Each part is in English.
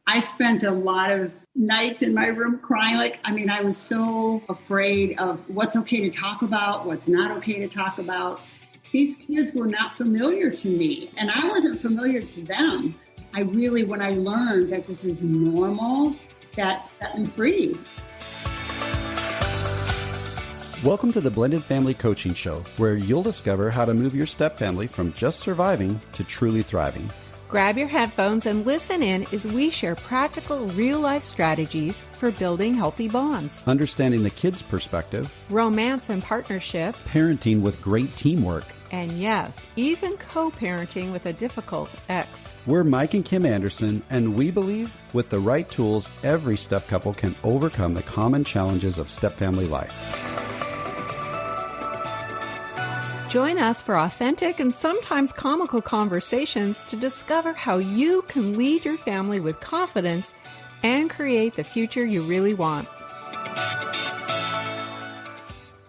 I spent a lot of nights in my room crying. I was so afraid of what's okay to talk about, what's not okay to talk about. These kids were not familiar to me, and I wasn't familiar to them. When I learned that this is normal, that set me free. Welcome to the Blended Family Coaching Show, where you'll discover how to move your step family from just surviving to truly thriving. Grab your headphones and listen in as we share practical, real-life strategies for building healthy bonds, Understanding the kids' perspective, romance and partnership, parenting with great teamwork, and yes, even co-parenting with a difficult ex. We're Mike and Kim Anderson, and we believe with the right tools, every step couple can overcome the common challenges of step family life. Join us for authentic and sometimes comical conversations to discover how you can lead your family with confidence and create the future you really want.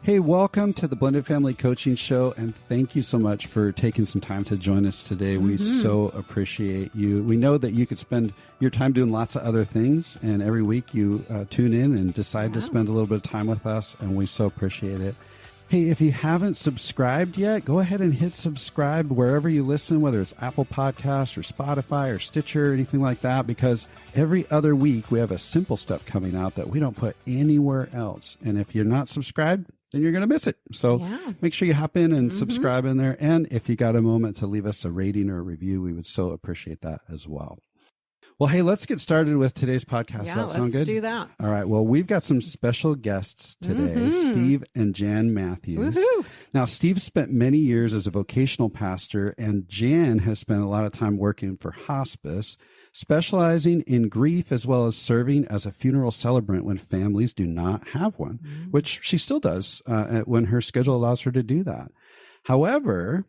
Hey, welcome to the Blended Family Coaching Show, and thank you so much for taking some time to join us today. We so appreciate you. We know that you could spend your time doing lots of other things, and every week you tune in and decide to spend a little bit of time with us, and we so appreciate it. Hey, if you haven't subscribed yet, go ahead and hit subscribe wherever you listen, whether it's Apple Podcasts or Spotify or Stitcher or anything like that, because every other week we have a simple step coming out that we don't put anywhere else. And if you're not subscribed, then you're going to miss it. So make sure you hop in and subscribe in there. And if you got a moment to leave us a rating or a review, we would so appreciate that as well. Well, hey, let's get started with today's podcast. Yeah, Does that sound good? let's do that. All right. Well, we've got some special guests today, Steve and Jan Matthews. Woohoo. Now, Steve spent many years as a vocational pastor, and Jan has spent a lot of time working for hospice, specializing in grief as well as serving as a funeral celebrant when families do not have one, which she still does when her schedule allows her to do that. However,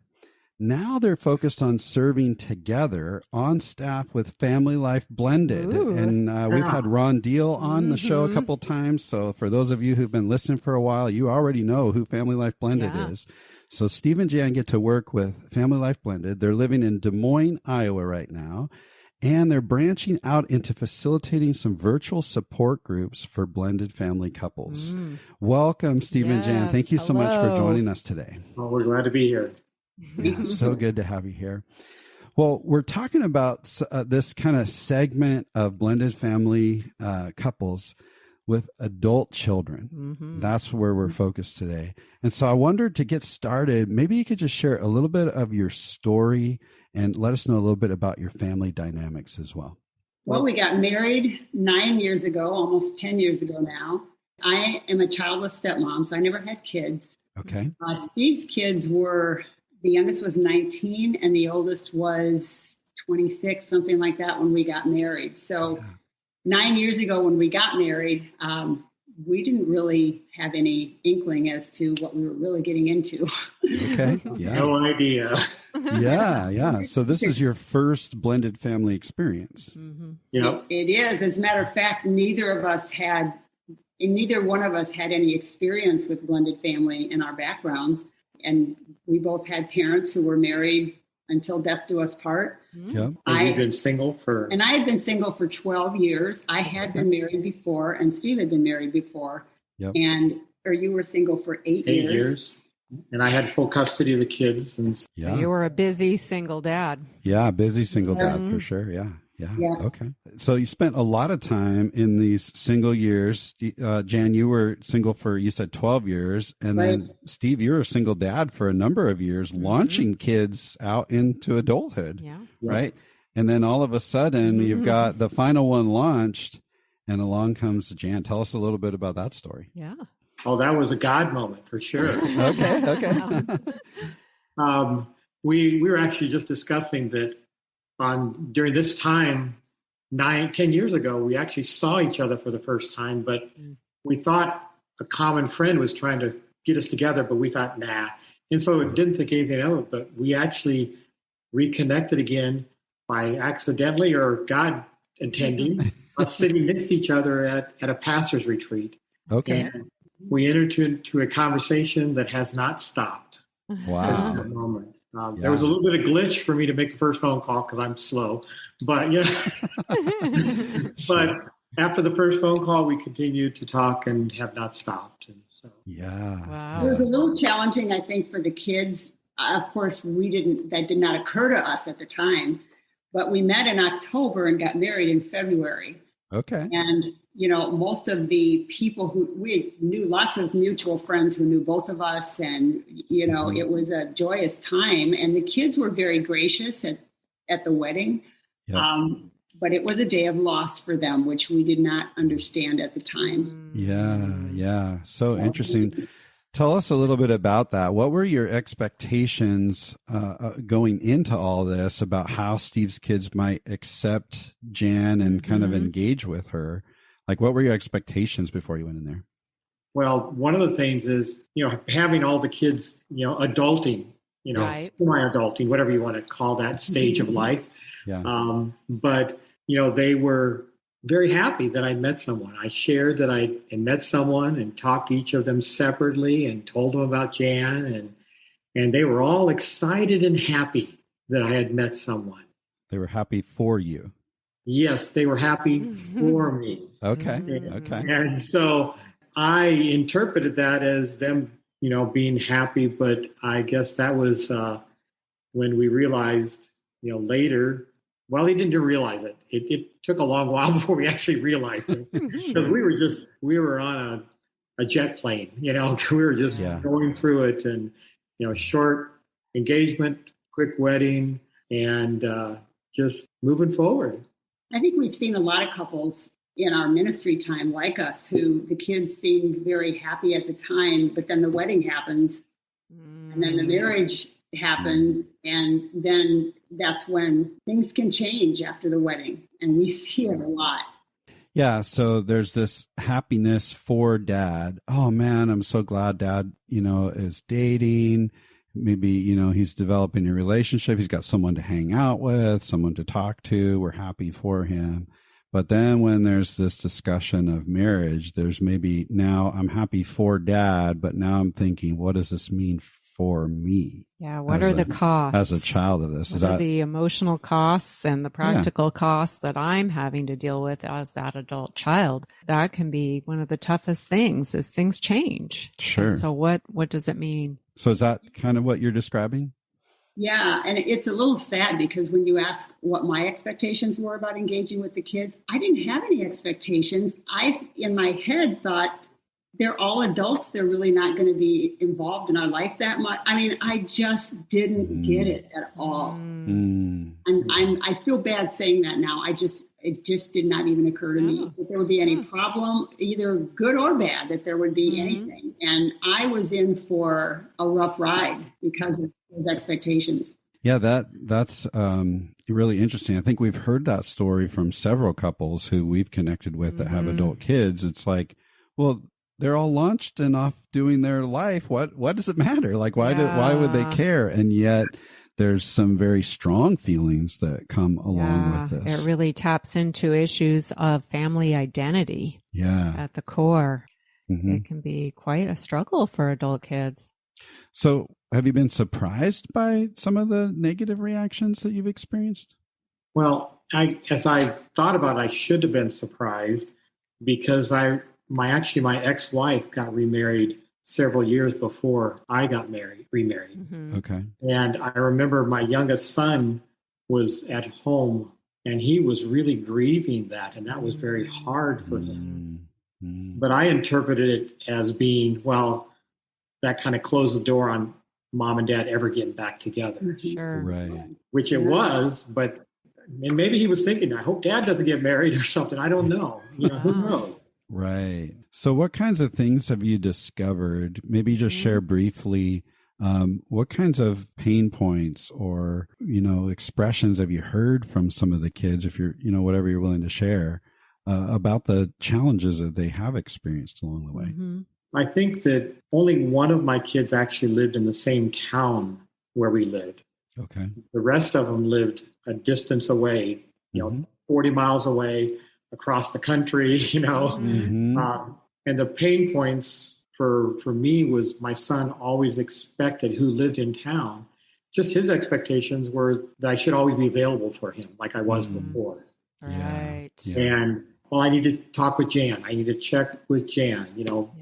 now they're focused on serving together on staff with Family Life Blended. Ooh. And we've had Ron Deal on the show a couple times. So for those of you who've been listening for a while, you already know who Family Life Blended is. So Steve and Jan get to work with Family Life Blended. They're living in Des Moines, Iowa right now. And they're branching out into facilitating some virtual support groups for blended family couples. Welcome, Steve and Jan. Thank you so much for joining us today. Well, we're glad to be here. Yeah, so good to have you here. Well, we're talking about this kind of segment of blended family couples with adult children. That's where we're focused today. And so I wondered, to get started, maybe you could just share a little bit of your story and let us know a little bit about your family dynamics as well. Well, we got married 9 years ago, almost 10 years ago now. I am a childless stepmom, so I never had kids. Okay. Steve's kids were... The youngest was 19 and the oldest was 26, something like that, when we got married. So 9 years ago when we got married, we didn't really have any inkling as to what we were really getting into. Okay. Yeah. No idea. Yeah. So this is your first blended family experience. Yep. It is. As a matter of fact, neither one of us had any experience with blended family in our backgrounds. And we both had parents who were married until death do us part. Yep. You've been single for... And I had been single for 12 years. I had been married before, and Steve had been married before. Yep. Or you were single for 8 years. 8 years. And I had full custody of the kids. And So you were a busy single dad. Yeah, busy single dad for sure. Yeah. Okay. So you spent a lot of time in these single years. Jan, you were single for, you said 12 years. And then Steve, you were a single dad for a number of years, launching kids out into adulthood. Yeah. Right. And then all of a sudden you've got the final one launched and along comes Jan. Tell us a little bit about that story. Yeah. Oh, that was a God moment for sure. Okay. We were actually just discussing that during this time, 10 years ago, we actually saw each other for the first time, but we thought a common friend was trying to get us together, but we thought, nah. And so it didn't think anything of it, but we actually reconnected again by accidentally or God intending, sitting next to each other at a pastor's retreat. Okay. And we entered into a conversation that has not stopped. Wow. At the moment. There was a little bit of glitch for me to make the first phone call because I'm slow. But but after the first phone call, we continued to talk and have not stopped. And so, Wow. It was a little challenging, I think, for the kids. Of course, that did not occur to us at the time, but we met in October and got married in February. Okay. And, most of the people we knew, lots of mutual friends who knew both of us. And, it was a joyous time. And the kids were very gracious at the wedding. Yep. But it was a day of loss for them, which we did not understand at the time. Yeah. So interesting. Tell us a little bit about that. What were your expectations going into all this about how Steve's kids might accept Jan and kind of engage with her? Like, what were your expectations before you went in there? Well, one of the things is, having all the kids, adulting, Right. semi-adulting, whatever you want to call that stage of life. Yeah. But, they were very happy that I met someone. I shared that I had met someone and talked to each of them separately and told them about Jan. And they were all excited and happy that I had met someone. They were happy for you. Yes, they were happy for me. Okay. Okay. And so I interpreted that as them, being happy. But I guess that was when we realized, later. Well, they didn't realize it. It took a long while before we actually realized it. Because we were on a jet plane, we were just going through it and, short engagement, quick wedding, and just moving forward. I think we've seen a lot of couples in our ministry time like us who the kids seemed very happy at the time, but then the wedding happens and then the marriage happens, and then that's when things can change after the wedding, and we see it a lot. Yeah, so there's this happiness for Dad. Oh man, I'm so glad Dad, is dating. Maybe, he's developing a relationship. He's got someone to hang out with, someone to talk to. We're happy for him. But then when there's this discussion of marriage, there's maybe now I'm happy for Dad, but now I'm thinking, what does this mean for me? Yeah, what are the costs? As a child of this? What are the emotional costs and the practical costs that I'm having to deal with as that adult child? That can be one of the toughest things as things change. Sure. And so what does it mean? So is that kind of what you're describing? Yeah, and it's a little sad because when you ask what my expectations were about engaging with the kids, I didn't have any expectations. I, in my head, thought they're all adults. They're really not going to be involved in our life that much. I mean, I just didn't get it at all. And I feel bad saying that now. It just did not even occur to me that there would be any problem, either good or bad, that there would be anything. And I was in for a rough ride because of those expectations. Yeah, that's really interesting. I think we've heard that story from several couples who we've connected with that have adult kids. It's like, well, they're all launched and off doing their life. What does it matter? Like, why would they care? And yet there's some very strong feelings that come along with this. It really taps into issues of family identity. Yeah. At the core. It can be quite a struggle for adult kids. So have you been surprised by some of the negative reactions that you've experienced? Well, as I thought about it, I should have been surprised because my ex-wife got remarried several years before I got remarried. Okay. And I remember my youngest son was at home and he was really grieving that. And that was very hard for him. But I interpreted it as being, well, that kind of closed the door on mom and dad ever getting back together. Sure. Right. Which it was, but and maybe he was thinking, I hope dad doesn't get married or something. I don't know. Who knows? Right. So what kinds of things have you discovered? Maybe just share briefly, what kinds of pain points or, expressions have you heard from some of the kids, if you're, whatever you're willing to share, about the challenges that they have experienced along the way? I think that only one of my kids actually lived in the same town where we lived. Okay. The rest of them lived a distance away, 40 miles away, across the country, and the pain points for me was my son always expected, who lived in town, just his expectations were that I should always be available for him like I was before. Right. Yeah. And, well, I need to talk with Jan. I need to check with Jan,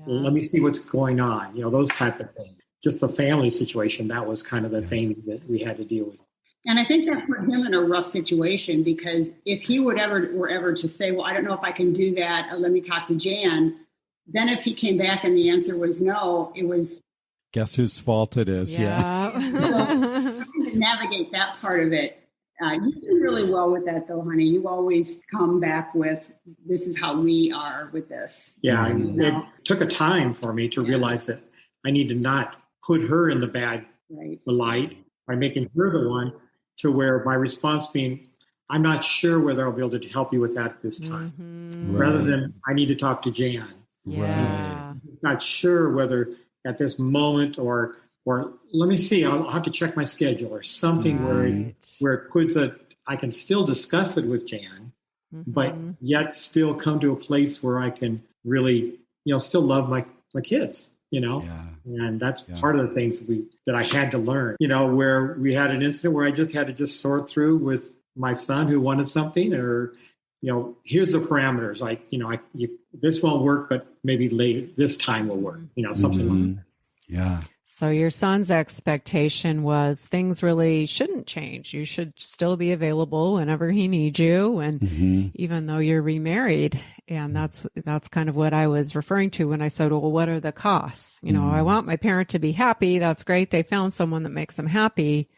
let me see what's going on, those type of things. Just the family situation, that was kind of the thing that we had to deal with. And I think that put him in a rough situation, because if he were ever to say, well, I don't know if I can do that, let me talk to Jan, then if he came back and the answer was no, it was... Guess whose fault it is. Yeah. So, trying to navigate that part of it. You do really well with that, though, honey. You always come back with, this is how we are with this. Yeah, it took a time for me to realize that I need to not put her in the bad light by making her the one, to where my response being, I'm not sure whether I'll be able to help you with that this time. Mm-hmm. Rather than, I need to talk to Jan. Yeah. I'm not sure whether at this moment or let me see, I'll have to check my schedule or something where it puts I can still discuss it with Jan, but yet still come to a place where I can really, still love my kids, and that's part of the things that I had to learn, where we had an incident where I just had to sort through with my son who wanted something, or, here's the parameters, like, this won't work, but maybe later, this time will work, something like that. Yeah. So your son's expectation was things really shouldn't change. You should still be available whenever he needs you. And even though you're remarried, and that's kind of what I was referring to when I said, well, what are the costs? I want my parent to be happy. That's great. They found someone that makes them happy.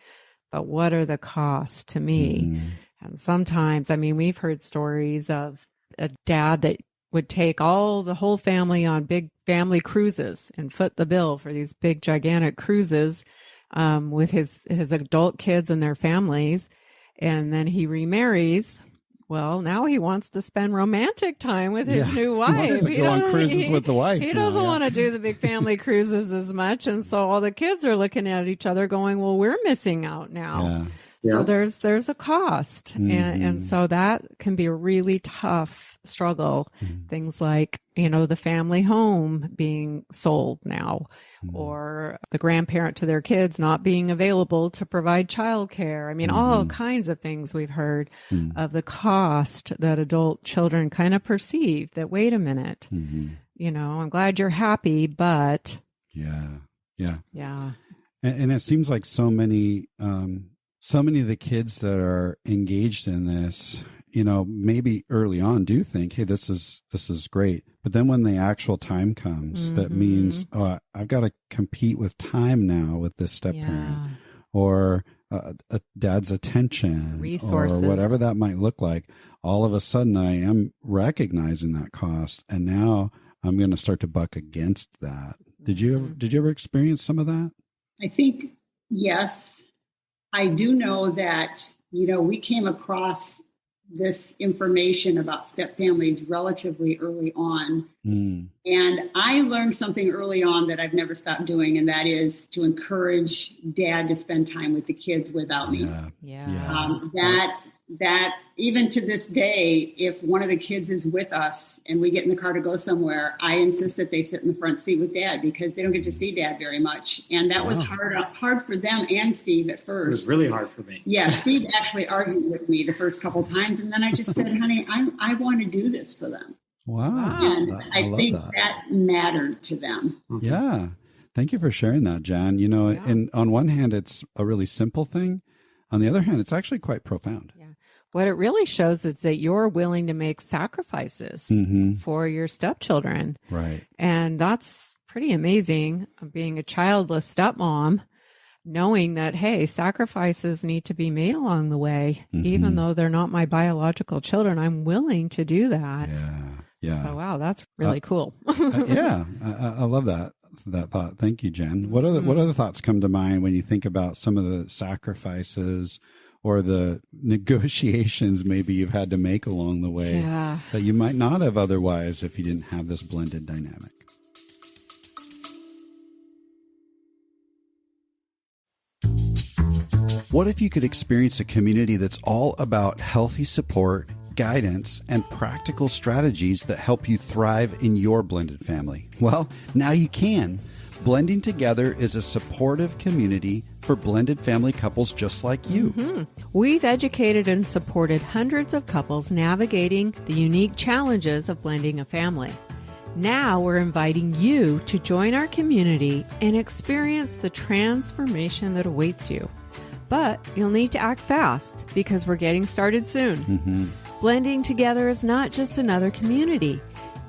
But what are the costs to me? And sometimes, we've heard stories of a dad that would take the whole family on big family cruises and foot the bill for these big, gigantic cruises with his adult kids and their families. And then he remarries. Well, now he wants to spend romantic time with his new wife. He wants to go on cruises with the wife. He doesn't want to do the big family cruises as much. And so all the kids are looking at each other going, well, we're missing out now. So there's a cost. And so that can be a really tough struggle. Things like, the family home being sold now, or the grandparent to their kids not being available to provide childcare. All kinds of things we've heard of the cost that adult children kind of perceive that, wait a minute, I'm glad you're happy, but. Yeah. And it seems like so many of the kids that are engaged in this, maybe early on do think, hey, this is great. But then when the actual time comes, that means, I've got to compete with time now with this step-parent, or a dad's attention, resources, or whatever that might look like. All of a sudden, I am recognizing that cost, and now I'm going to start to buck against that. Did you ever experience some of that? I think, yes. I do know that, we came across this information about step families relatively early on. And I learned something early on that I've never stopped doing, and that is to encourage dad to spend time with the kids without me. That even to this day, if one of the kids is with us and we get in the car to go somewhere, I insist that they sit in the front seat with dad, because they don't get to see dad very much. And that was hard for them and Steve at first. It was really hard for me. Yeah, Steve actually argued with me the first couple of times. And then I just said, honey, I want to do this for them. Wow. And I think that mattered to them. Yeah. Thank you for sharing that, Jan. And on one hand, it's a really simple thing. On the other hand, it's actually quite profound. Yeah. What it really shows is that you're willing to make sacrifices for your stepchildren. Right. And that's pretty amazing, being a childless stepmom, knowing that, hey, sacrifices need to be made along the way. Even though they're not my biological children, I'm willing to do that. Yeah. So, wow, that's really cool. I love that thought. Thank you, Jen. What other thoughts come to mind when you think about some of the sacrifices or the negotiations maybe you've had to make along the way that you might not have otherwise if you didn't have this blended dynamic? What if you could experience a community that's all about healthy support, guidance, and practical strategies that help you thrive in your blended family? Well, now you can. Blending Together is a supportive community for blended family couples just like you. Mm-hmm. We've educated and supported hundreds of couples navigating the unique challenges of blending a family. Now we're inviting you to join our community and experience the transformation that awaits you. But you'll need to act fast because we're getting started soon. Mm-hmm. Blending Together is not just another community.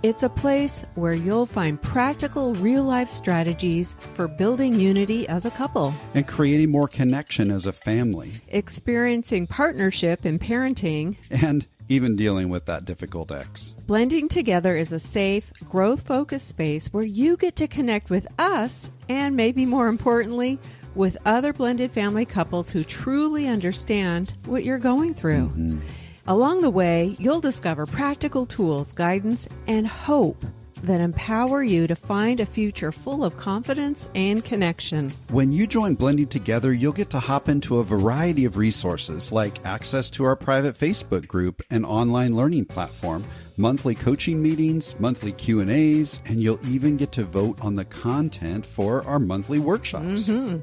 It's a place where you'll find practical, real-life strategies for building unity as a couple. And creating more connection as a family. Experiencing partnership in parenting. And even dealing with that difficult ex. Blending Together is a safe, growth-focused space where you get to connect with us and, maybe more importantly, with other blended family couples who truly understand what you're going through. Mm-hmm. Along the way, you'll discover practical tools, guidance, and hope that empower you to find a future full of confidence and connection. When you join Blending Together, you'll get to hop into a variety of resources like access to our private Facebook group and online learning platform, monthly coaching meetings, monthly Q&As, and you'll even get to vote on the content for our monthly workshops. Mm-hmm.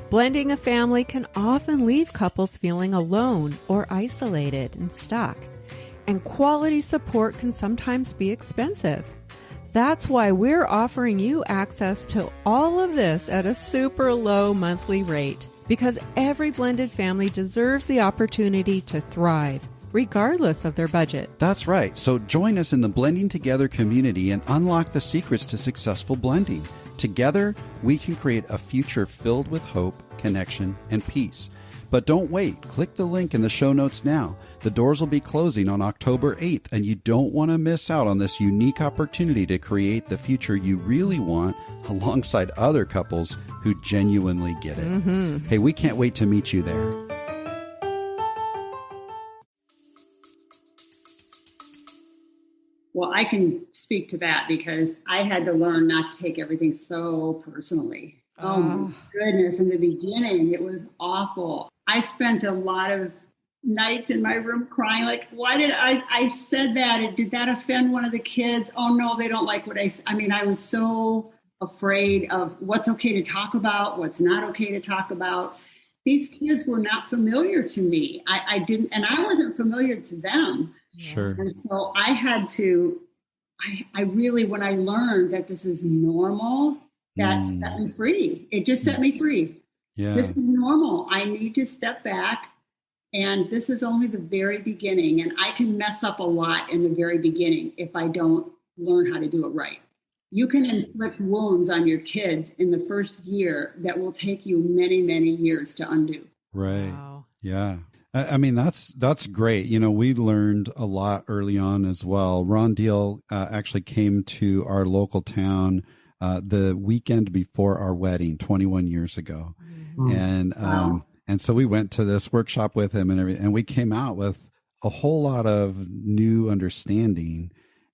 Blending a family can often leave couples feeling alone or isolated and stuck, and quality support can sometimes be expensive. That's why we're offering you access to all of this at a super low monthly rate, because every blended family deserves the opportunity to thrive, regardless of their budget. That's right. So join us in the Blending Together community and unlock the secrets to successful blending. Together, we can create a future filled with hope, connection, and peace. But don't wait. Click the link in the show notes now. The doors will be closing on October 8th, and you don't want to miss out on this unique opportunity to create the future you really want alongside other couples who genuinely get it. Mm-hmm. Hey, we can't wait to meet you there. Well, I can speak to that because I had to learn not to take everything so personally. Oh my goodness. In the beginning, it was awful. I spent a lot of nights in my room crying, like, why did I said that? Did that offend one of the kids? Oh no, they don't like what I said. I mean, I was so afraid of what's okay to talk about, what's not okay to talk about. These kids were not familiar to me. I didn't, and I wasn't familiar to them. Sure. And so I had to, I really, when I learned that this is normal, that set me free. It just set me free. Yeah. This is normal. I need to step back. And this is only the very beginning. And I can mess up a lot in the very beginning if I don't learn how to do it right. You can inflict wounds on your kids in the first year that will take you many, many years to undo. Right. Wow. Yeah. I mean, that's great. You know, we learned a lot early on as well. Ron Deal actually came to our local town the weekend before our wedding 21 years ago. Mm-hmm. And wow. And so we went to this workshop with him and everything, and we came out with a whole lot of new understanding.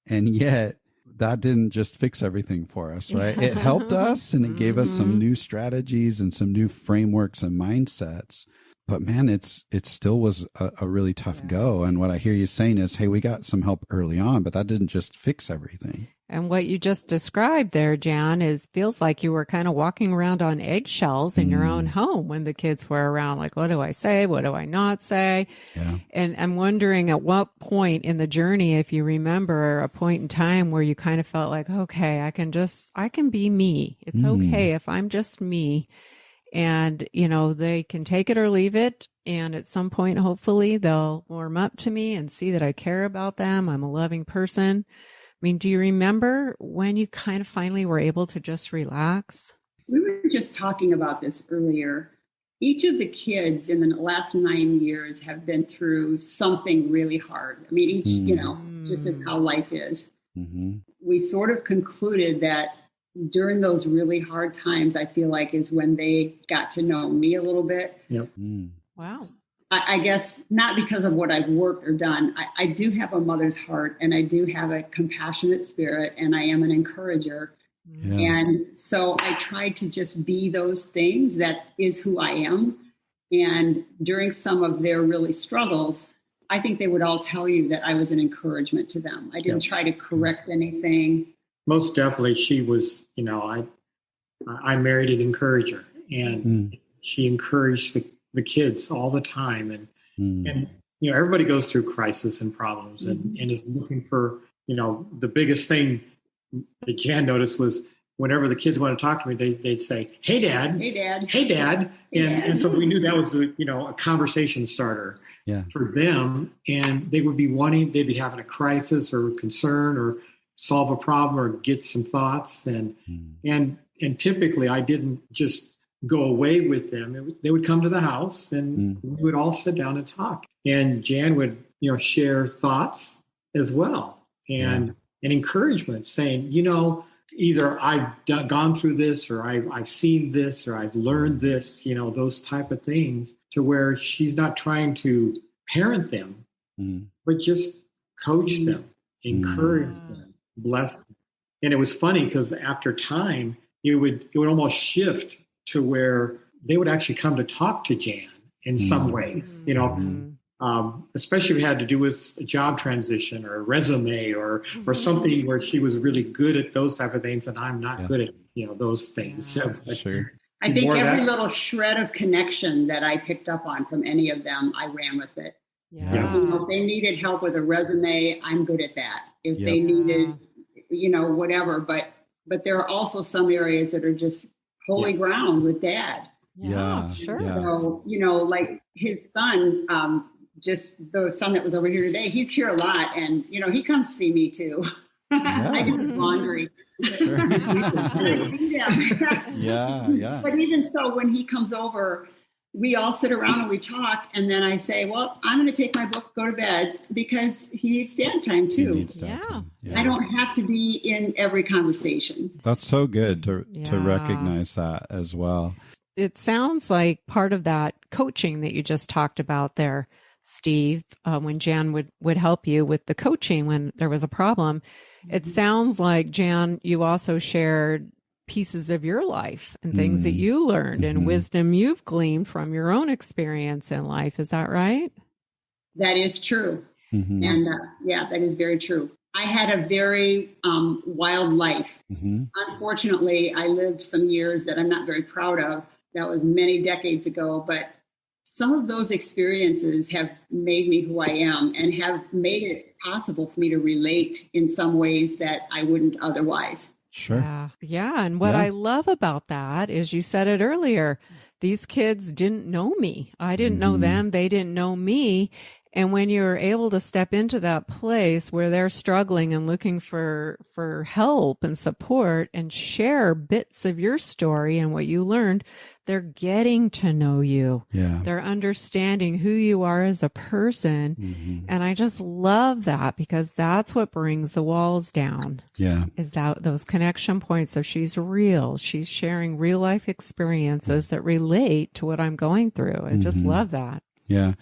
And yet that didn't just fix everything for us, right? It helped us, and it gave us some new strategies and some new frameworks and mindsets. But man, it still was a really tough go. And what I hear you saying is, hey, we got some help early on, but that didn't just fix everything. And what you just described there, Jan, feels like you were kind of walking around on eggshells in your own home when the kids were around. Like, what do I say? What do I not say? Yeah. And I'm wondering at what point in the journey, if you remember a point in time where you kind of felt like, okay, I can be me. It's okay if I'm just me. And, you know, they can take it or leave it. And at some point, hopefully they'll warm up to me and see that I care about them. I'm a loving person. I mean, do you remember when you kind of finally were able to just relax? We were just talking about this earlier. Each of the kids in the last 9 years have been through something really hard. I mean, each, you know, just as how life is. Mm-hmm. We sort of concluded that during those really hard times, I feel like is when they got to know me a little bit. Yep. Wow. I guess not because of what I've worked or done. I do have a mother's heart, and I do have a compassionate spirit, and I am an encourager. Yeah. And so I try to just be those things. That is who I am. And during some of their really struggles, I think they would all tell you that I was an encouragement to them. I didn't try to correct anything. Most definitely, she was, I married an encourager, and she encouraged the kids all the time. And everybody goes through crisis and problems and is looking for, the biggest thing that Jan noticed was whenever the kids want to talk to me, they'd say, "Hey, Dad. Hey, Dad. Hey, Dad." And so we knew that was a conversation starter for them. And they would be they'd be having a crisis or concern or solve a problem or get some thoughts. And typically I didn't just go away with them. They would come to the house and we would all sit down and talk. And Jan would, share thoughts as well and encouragement, saying, either I've gone through this or I've seen this or I've learned this, those type of things, to where she's not trying to parent them, but just coach them, encourage them, bless them. And it was funny because after time, it would almost shift to where they would actually come to talk to Jan in some ways, especially if it had to do with a job transition or a resume or something where she was really good at those type of things and I'm not good at, those things. So, sure. I think every little shred of connection that I picked up on from any of them, I ran with it. Yeah. If they needed help with a resume, I'm good at that. If they needed, whatever, but there are also some areas that are just holy ground with Dad. Yeah, sure. Yeah. So, like his son, just the son that was over here today, he's here a lot and, he comes see me too. I do his laundry. Sure. Yeah. But even so, when he comes over, we all sit around and we talk. And then I say, well, I'm going to take my book, go to bed, because he needs dad time too. Yeah. I don't have to be in every conversation. That's so good to recognize that as well. It sounds like part of that coaching that you just talked about there, Steve, when Jan would help you with the coaching when there was a problem. It sounds like, Jan, you also shared pieces of your life and things that you learned and wisdom you've gleaned from your own experience in life. Is that right? That is true. And that is very true. I had a very wild life. Unfortunately, I lived some years that I'm not very proud of. That was many decades ago, but some of those experiences have made me who I am and have made it possible for me to relate in some ways that I wouldn't otherwise. Sure. Yeah. And what I love about that is, you said it earlier, these kids didn't know me. I didn't know them. They didn't know me. And when you're able to step into that place where they're struggling and looking for help and support and share bits of your story and what you learned, they're getting to know you. Yeah. They're understanding who you are as a person. And I just love that, because that's what brings the walls down. Yeah. Is that those connection points of she's real. She's sharing real life experiences that relate to what I'm going through. I just love that. Yeah.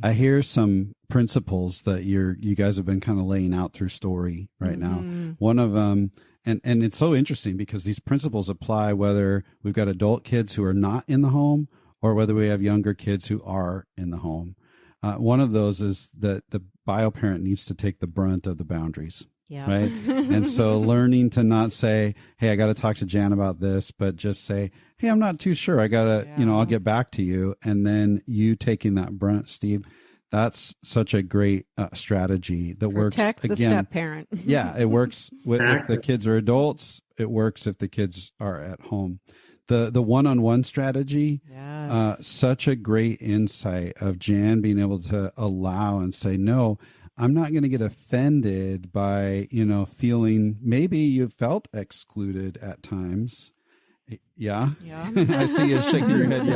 I hear some principles that you guys have been kind of laying out through story right now. One of them, and it's so interesting because these principles apply whether we've got adult kids who are not in the home or whether we have younger kids who are in the home. One of those is that the bio parent needs to take the brunt of the boundaries. Yeah. Right. And so learning to not say, hey, I got to talk to Jan about this, but just say, hey, I'm not too sure. I got to, I'll get back to you. And then you taking that brunt, Steve, that's such a great strategy that Protect works. the Again, step parent. Yeah, it works if the kids are adults. It works if the kids are at home. The one-on-one strategy, such a great insight of Jan being able to allow and say, no, I'm not going to get offended by, feeling maybe you felt excluded at times. Yeah. I see you shaking your head.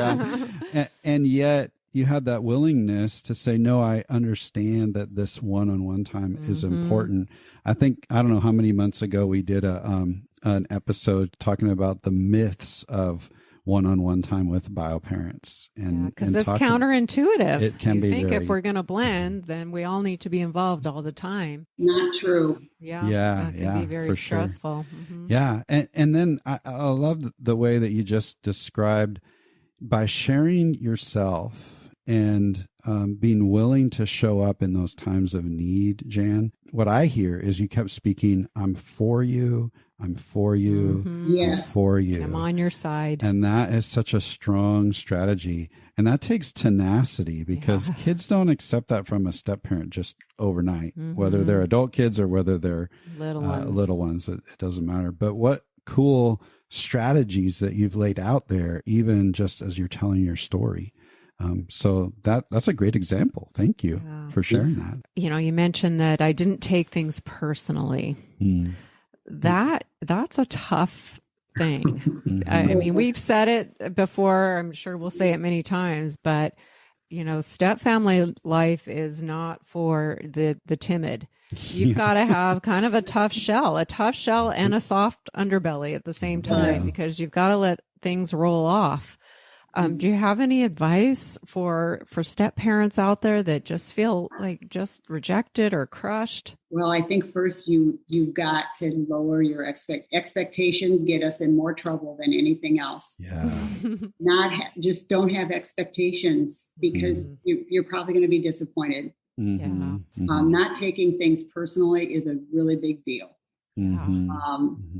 Yeah. And yet you had that willingness to say, no, I understand that this one-on-one time is important. I don't know how many months ago we did an episode talking about the myths of one-on-one time with bio parents, and because it's counterintuitive. It can be. If we're going to blend, then we all need to be involved all the time. Not true. That can be very stressful. Sure. Yeah, and then I love the way that you just described by sharing yourself and being willing to show up in those times of need, Jan, what I hear is you kept speaking, I'm for you. I'm for you. I'm for you. I'm on your side. And that is such a strong strategy. And that takes tenacity because kids don't accept that from a step parent just overnight, whether they're adult kids or whether they're little ones. It doesn't matter. But what cool strategies that you've laid out there, even just as you're telling your story. So that's a great example. Thank you for sharing that. You know, you mentioned that I didn't take things personally. That's a tough thing. I mean, we've said it before. I'm sure we'll say it many times, but you know, step family life is not for the timid. You've got to have kind of a tough shell and a soft underbelly at the same time, because you've got to let things roll off. Do you have any advice for step parents out there that just feel like just rejected or crushed? Well, I think first you've got to lower your expectations. Get us in more trouble than anything else. Yeah. Just don't have expectations, because you're probably going to be disappointed. Not taking things personally is a really big deal. And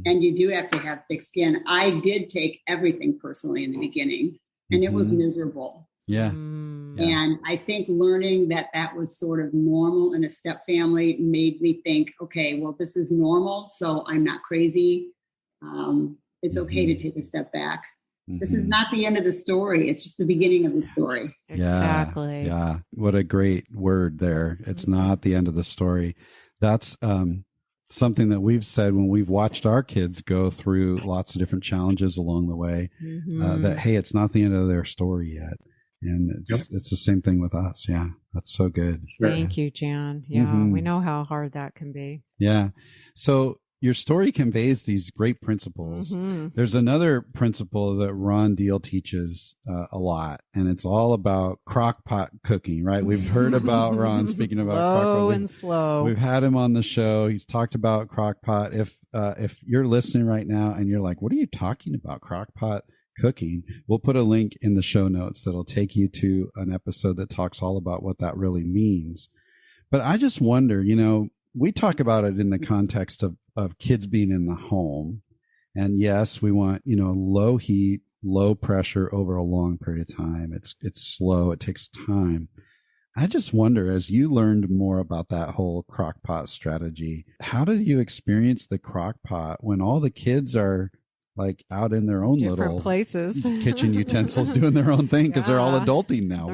you do have to have thick skin. I did take everything personally in the beginning. And it was miserable. Yeah. And I think learning that was sort of normal in a step family made me think, okay, well, this is normal, so I'm not crazy. It's okay to take a step back. This is not the end of the story. It's just the beginning of the story. Exactly. Yeah. What a great word there. It's not the end of the story. That's something that we've said when we've watched our kids go through lots of different challenges along the way, that, hey, it's not the end of their story yet. And it's the same thing with us. Yeah. That's so good. Thank you, Jan. Yeah. We know how hard that can be. Yeah. So your story conveys these great principles. There's another principle that Ron Deal teaches a lot, and it's all about crock pot cooking, right? We've heard about Ron speaking about crock pot. Slow and slow. We've had him on the show. He's talked about crock pot. If you're listening right now and you're like, what are you talking about, crock pot cooking? We'll put a link in the show notes that'll take you to an episode that talks all about what that really means. But I just wonder, you know, we talk about it in the context of kids being in the home. And yes, we want, you know, low heat, low pressure over a long period of time. It's slow. It takes time. I just wonder, as you learned more about that whole crock pot strategy, how did you experience the crock pot when all the kids are like out in their own different little places, kitchen utensils doing their own thing because they're all adulting now?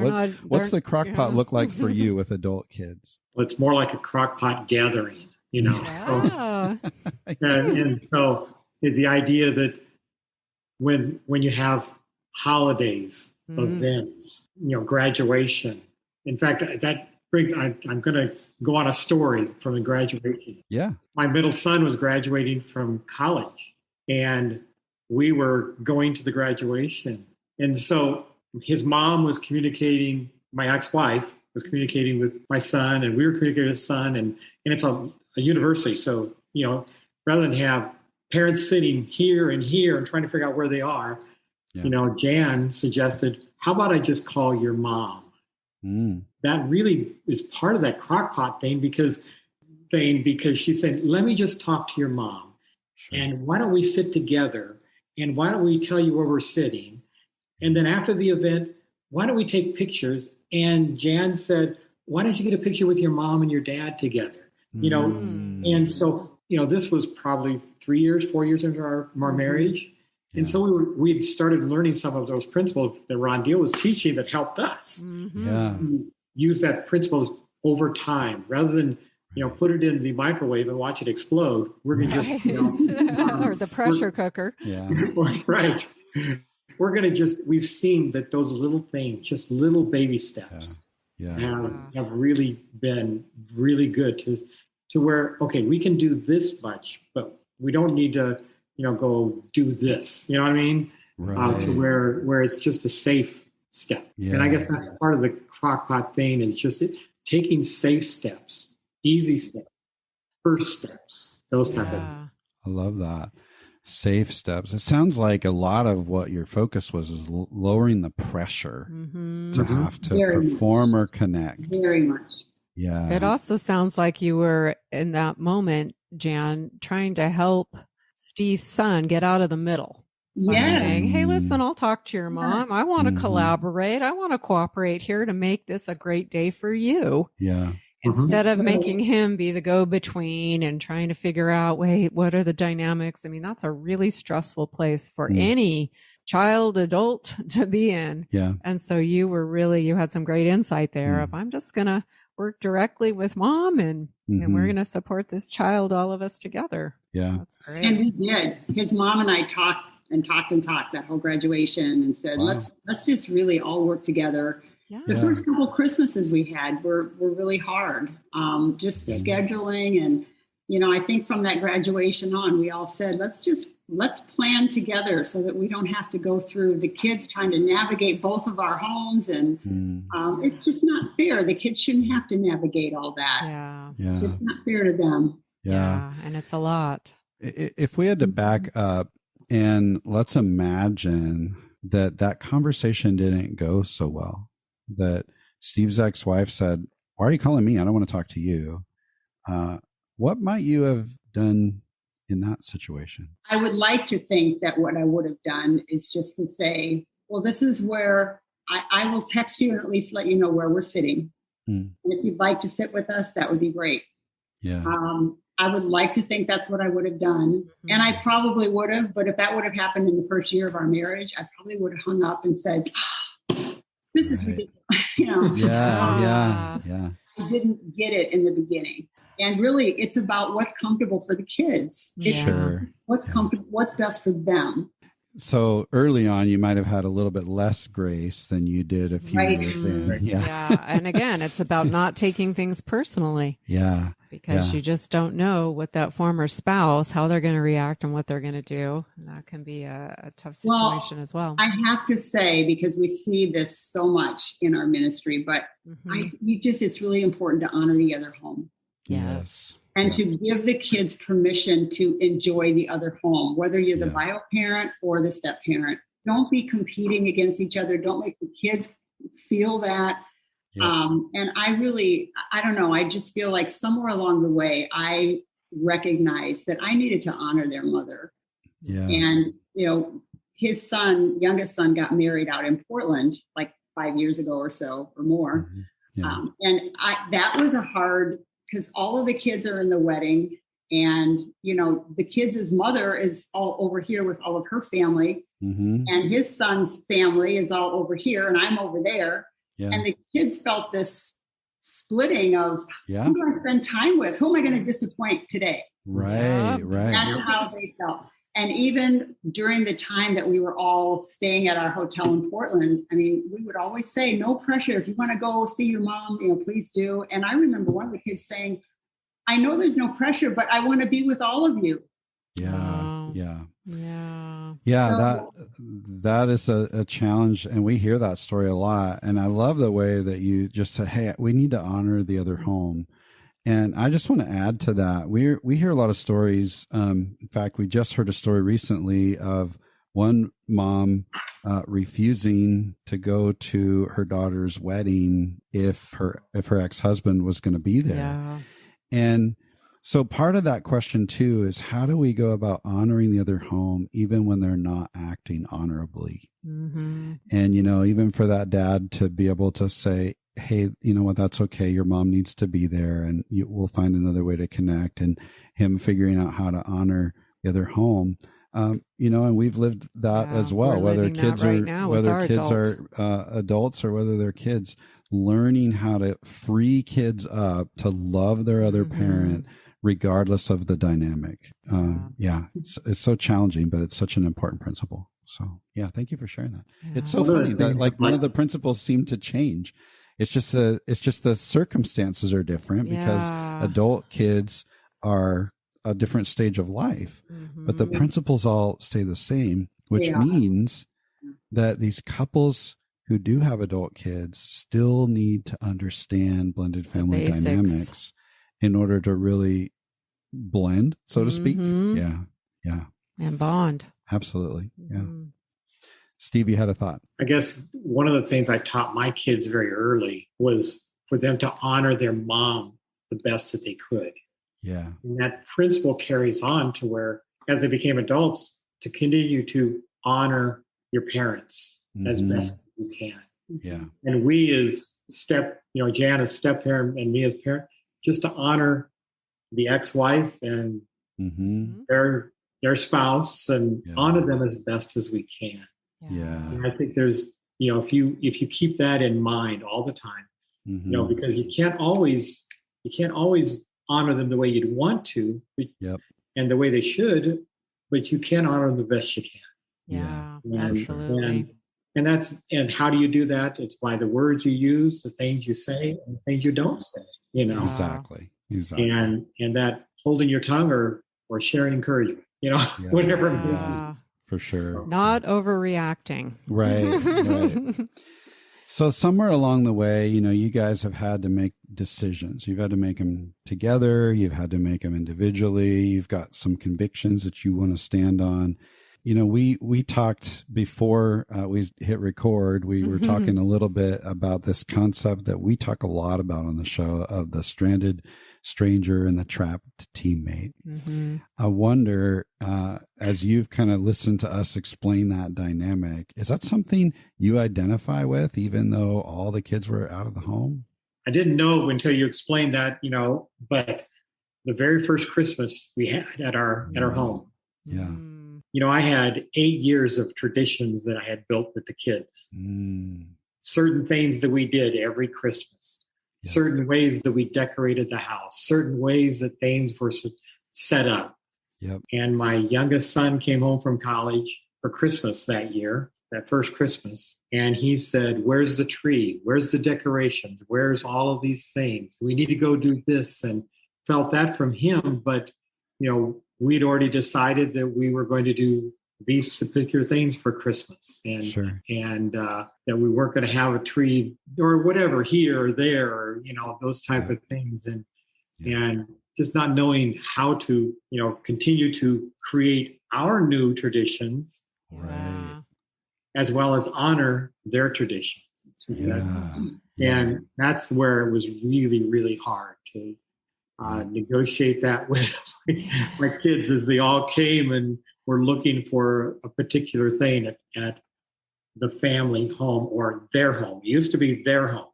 What's the crock pot look like for you with adult kids? Well, it's more like a crock pot gathering, you know. Yeah. And so the idea that when you have holidays, events, you know, graduation. In fact, that brings, I'm going to go on a story from the graduation. Yeah. My middle son was graduating from college, and we were going to the graduation. And so his mom was communicating, my ex-wife was communicating with my son, and we were communicating with his son, and it's a university. So, you know, rather than have parents sitting here and trying to figure out where they are, you know, Jan suggested, how about I just call your mom? That really is part of that crock pot thing because she said, let me just talk to your mom. Sure. And why don't we sit together? And why don't we tell you where we're sitting? And then after the event, why don't we take pictures? And Jan said, why don't you get a picture with your mom and your dad together? You know, and so, you know, this was probably 4 years into our marriage. And so we had started learning some of those principles that Ron Deal was teaching that helped us use that principles over time rather than, you know, put it in the microwave and watch it explode. We're going to just, you know, or the pressure cooker. Yeah. Right. We're going to just, we've seen that those little things, just little baby steps have really been really good to where, okay, we can do this much, but we don't need to, you know, go do this, you know what I mean? Right. To where it's just a safe step. Yeah. And I guess that's part of the crock pot thing. And it's just taking safe steps, easy steps, first steps, those type of things. I love that. safe steps. It sounds like a lot of what your focus was is lowering the pressure to have to perform or connect. Very much. Yeah. It also sounds like you were in that moment, Jan, trying to help Steve's son get out of the middle. Yes. Saying, hey, listen, I'll talk to your mom. I want to collaborate. I want to cooperate here to make this a great day for you. Yeah. Instead of making him be the go-between and trying to figure out, wait, what are the dynamics? I mean, that's a really stressful place for any child, adult to be in. Yeah. And so you had some great insight there of, I'm just going to work directly with mom and we're going to support this child, all of us together. Yeah. That's great. And we did. His mom and I talked that whole graduation and said, let's just really all work together. Yeah. The first couple Christmases we had were really hard. Scheduling. And, I think from that graduation on, we all said, let's plan together so that we don't have to go through the kids trying to navigate both of our homes. And it's just not fair. The kids shouldn't have to navigate all that. Yeah. It's just not fair to them. Yeah. And it's a lot. If we had to back up and let's imagine that conversation didn't go so well, that Steve's ex-wife said, why are you calling me? I don't want to talk to you. What might you have done in that situation? I would like to think that what I would have done is just to say, well, this is where I will text you and at least let you know where we're sitting. And if you'd like to sit with us, that would be great. Yeah. I would like to think that's what I would have done. And I probably would have, but if that would have happened in the first year of our marriage, I probably would have hung up and said, this is ridiculous. Yeah. I didn't get it in the beginning. And really, it's about what's comfortable for the kids. Sure. What's comfortable, what's best for them. So early on, you might have had a little bit less grace than you did a few years in. Yeah. And again, it's about not taking things personally. Yeah. Because you just don't know what that former spouse, how they're going to react and what they're going to do. And that can be a tough situation as well. I have to say, because we see this so much in our ministry, but it's really important to honor the other home. Yes. And to give the kids permission to enjoy the other home, whether you're the bio parent or the step parent. Don't be competing against each other. Don't make the kids feel that. Yeah. And I don't know. I just feel like somewhere along the way, I recognized that I needed to honor their mother. Yeah. And, his youngest son got married out in Portland, like 5 years ago or so or more. Yeah. That was because all of the kids are in the wedding and, the kids' mother is all over here with all of her family and his son's family is all over here and I'm over there. Yeah. And the kids felt this splitting of who do I spend time with? Who am I going to disappoint today? Right. That's how they felt. And even during the time that we were all staying at our hotel in Portland, I mean, we would always say, no pressure. If you want to go see your mom, please do. And I remember one of the kids saying, I know there's no pressure, but I want to be with all of you. Yeah, that is a challenge, and we hear that story a lot. And I love the way that you just said, "Hey, we need to honor the other home." And I just want to add to that. We hear a lot of stories. In fact, we just heard a story recently of one mom refusing to go to her daughter's wedding if her ex-husband was going to be there. Yeah. And so part of that question too is, how do we go about honoring the other home even when they're not acting honorably? And, even for that dad to be able to say, hey, you know what, that's okay. Your mom needs to be there and we'll find another way to connect, and him figuring out how to honor the other home. And we've lived that as well, whether kids are adults or whether they're kids, learning how to free kids up to love their other parent, regardless of the dynamic. It's so challenging, but it's such an important principle. So thank you for sharing that. It's so funny that none of the principles seem to change. It's just the circumstances are different because adult kids are a different stage of life, but the principles all stay the same, which means that these couples who do have adult kids still need to understand blended family dynamics in order to really blend, so to speak. Yeah. And bond. Absolutely. Yeah. Mm-hmm. Steve, you had a thought. I guess one of the things I taught my kids very early was for them to honor their mom the best that they could. Yeah. And that principle carries on to where, as they became adults, to continue to honor your parents as best as you can. Yeah. And we as Jan as step parent and me as parent, just to honor the ex-wife and their spouse and honor them as best as we can. Yeah. And I think there's, if you keep that in mind all the time, because you can't always honor them the way you'd want to, and the way they should, but you can honor them the best you can. Yeah, absolutely. And how do you do that? It's by the words you use, the things you say, and the things you don't say. Exactly. And that holding your tongue or sharing encouragement. Whatever. Yeah. For sure. Not overreacting. Right. So somewhere along the way, you guys have had to make decisions. You've had to make them together. You've had to make them individually. You've got some convictions that you want to stand on. We talked before we hit record. We were talking a little bit about this concept that we talk a lot about on the show of the stranded stranger and the trapped teammate. I wonder, as you've kind of listened to us explain that dynamic, is that something you identify with, even though all the kids were out of the home? I didn't know until you explained that, but the very first Christmas we had at our home. Yeah. I had 8 years of traditions that I had built with the kids. Certain things that we did every Christmas, certain ways that we decorated the house, certain ways that things were set up. Yep. And my youngest son came home from college for Christmas that year, that first Christmas. And he said, "Where's the tree? Where's the decorations? Where's all of these things? We need to go do this." And felt that from him. But, we'd already decided that we were going to do these particular things for Christmas, and that we weren't going to have a tree or whatever here or there, or, those type of things, and just not knowing how to, continue to create our new traditions, as well as honor their traditions. And that's where it was really, really hard to negotiate that with my kids as they all came and were looking for a particular thing at the family home or their home. It used to be their home.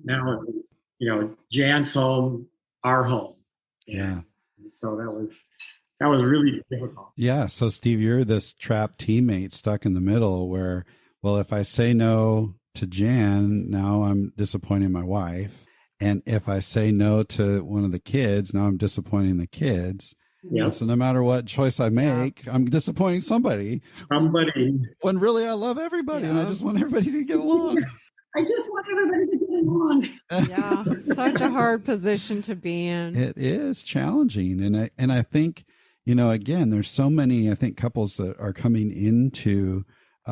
Now, Jan's home, our home. And so that was really difficult. Yeah. So Steve, you're this trapped teammate stuck in the middle where, well, if I say no to Jan, now I'm disappointing my wife. And if I say no to one of the kids, now I'm disappointing the kids. Yeah. So no matter what choice I make, I'm disappointing somebody. When really I love everybody and I just want everybody to get along. I just want everybody to get along. Yeah, such a hard position to be in. It is challenging. And I think, again, there's so many, I think, couples that are coming into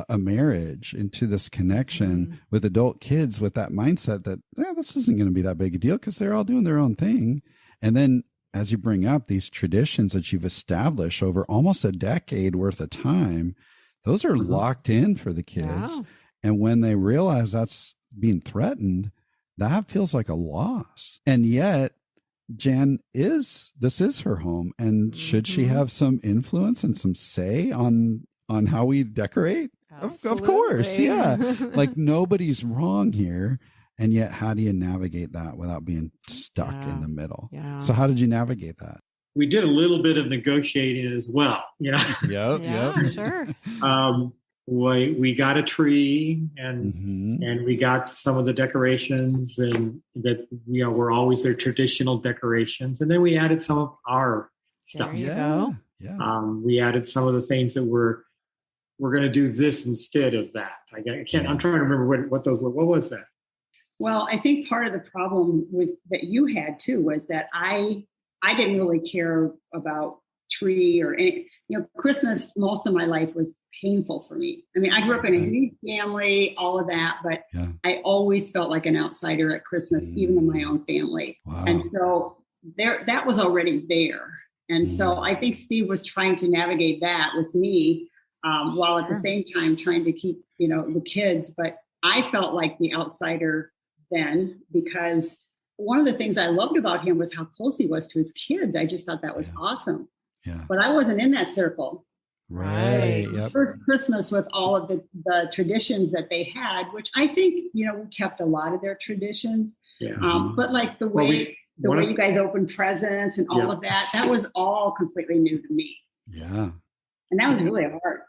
a marriage, into this connection with adult kids with that mindset that this isn't going to be that big a deal because they're all doing their own thing. And then as you bring up these traditions that you've established over almost a decade worth of time, those are locked in for the kids. Yeah. And when they realize that's being threatened, that feels like a loss. And yet Jan this is her home. And should she have some influence and some say on how we decorate? Of course. Yeah. Like nobody's wrong here. And yet, how do you navigate that without being stuck in the middle? Yeah. So how did you navigate that? We did a little bit of negotiating as well. Yep. Sure. We got a tree and we got some of the decorations and that, were always their traditional decorations. And then we added some of our stuff. There you go. Yeah. We added some of the things that we're going to do this instead of that. I'm trying to remember what those were. What was that? Well, I think part of the problem that you had too was that I didn't really care about tree or any, Christmas most of my life was painful for me. I mean, I grew up in a huge family, all of that, but I always felt like an outsider at Christmas, even in my own family. Wow. And so that was already there. And so I think Steve was trying to navigate that with me, while at the same time trying to keep, the kids. But I felt like the outsider then, because one of the things I loved about him was how close he was to his kids. I just thought that was awesome. Yeah. But I wasn't in that circle. Right. So first Christmas with all of the traditions that they had, which I think, we kept a lot of their traditions. Yeah. But like the way you guys opened presents and all of that was all completely new to me. Yeah. And that was really hard.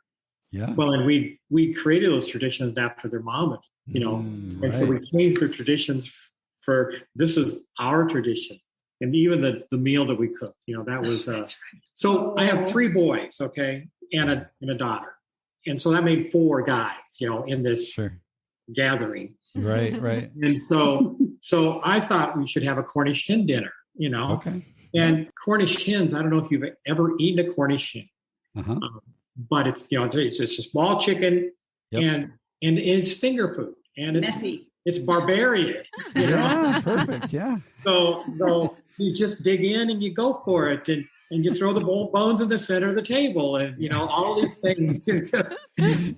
Yeah. Well, and we created those traditions after their mom, and so we changed the traditions for this is our tradition. And even the meal that we cooked, that was, so I have 3 boys, okay, and a daughter. And so that made 4 guys, in this gathering. Right. And so I thought we should have a Cornish hen dinner, Okay. And Cornish hens, I don't know if you've ever eaten a Cornish hen, but it's, it's just a small chicken and it's finger food and it's messy. It's barbarian. Yeah, perfect. Yeah. So you just dig in and you go for it, and you throw the bones in the center of the table, and all these things. And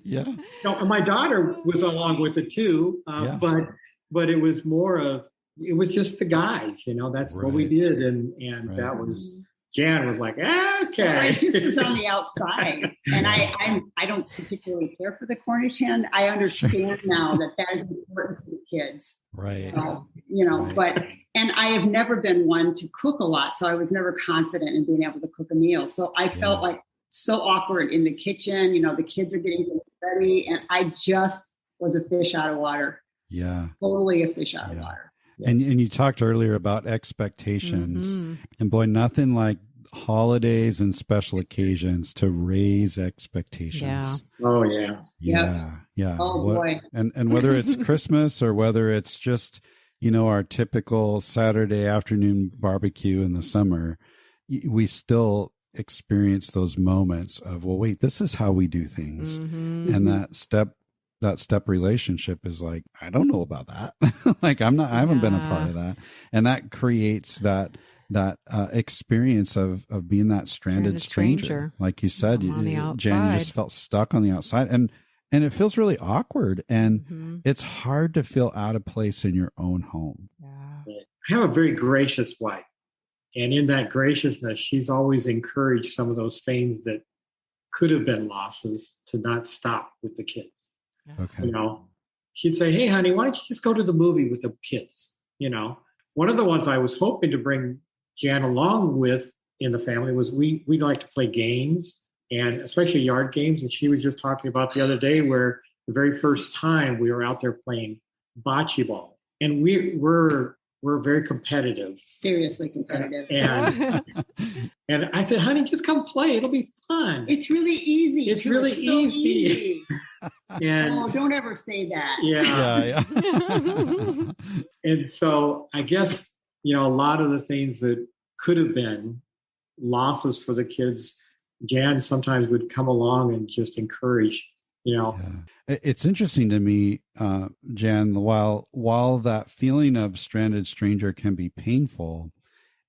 my daughter was along with it too, but it was more of it was just the guys. That's what we did, and that was. Jan was like, okay. I just was on the outside, and I don't particularly care for the Cornish hen. I understand now that is important to the kids, right? So, but and I have never been one to cook a lot, so I was never confident in being able to cook a meal. So I felt like so awkward in the kitchen. The kids are getting ready, and I just was a fish out of water. Yeah, totally a fish out of water. And you talked earlier about expectations, and boy, nothing like holidays and special occasions to raise expectations. Yeah. Oh yeah. Yeah. Oh boy. And whether it's Christmas or whether it's just our typical Saturday afternoon barbecue in the summer, we still experience those moments of, well, wait, this is how we do things, and that step relationship is like, I don't know about that. Like I haven't been a part of that. And that creates that experience of being that stranded stranger. Like you said, Jan, you just felt stuck on the outside, and it feels really awkward, and it's hard to feel out of place in your own home. I have a very gracious wife, and in that graciousness, she's always encouraged some of those things that could have been losses to not stop with the kids. Okay. She'd say, hey, honey, why don't you just go to the movie with the kids? One of the ones I was hoping to bring Jan along with in the family was we like to play games, and especially yard games. And she was just talking about the other day where the very first time we were out there playing bocce ball, and we're very competitive. Seriously competitive. And I said, honey, just come play. It'll be fun. It's really easy. It's really so easy. And don't ever say that. Yeah. And so I guess, a lot of the things that could have been losses for the kids, Jan sometimes would come along and just encourage, It's interesting to me, Jan, while that feeling of stranded stranger can be painful,